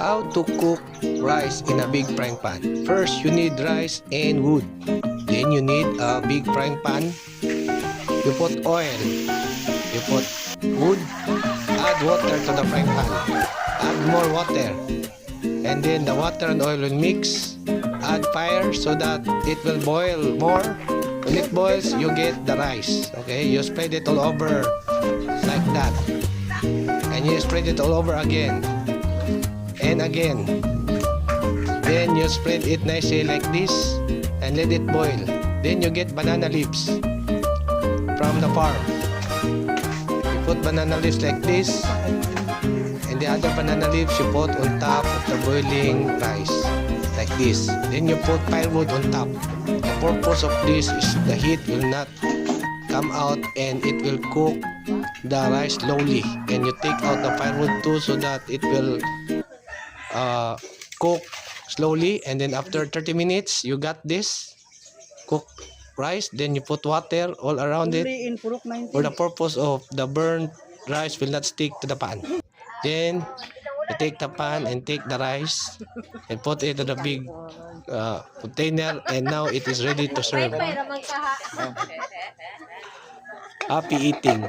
How to cook rice in a big frying pan. First, you need rice and wood. Then you need a big frying pan. You put oil. You put wood. Add water to the frying pan. Add more water. And then the water and oil will mix. Add fire so that it will boil more. When it boils, you get the rice. Okay, you spread it all over like that. And you spread it all over again. And again. Then you spread it nicely like this and let it boil. Then you get banana leaves from the farm. You put banana leaves like this, and the other banana leaves you put on top of the boiling rice like this. Then you put firewood on top. The purpose of this is the heat will not come out and it will cook the rice slowly. And you take out the firewood too so that it will cook slowly. And then after 30 minutes you got this cooked rice. Then you put water all around it for the purpose of the burnt rice will not stick to the pan. Then you take the pan and take the rice and put it in the big container, and now it is ready to serve. Happy eating.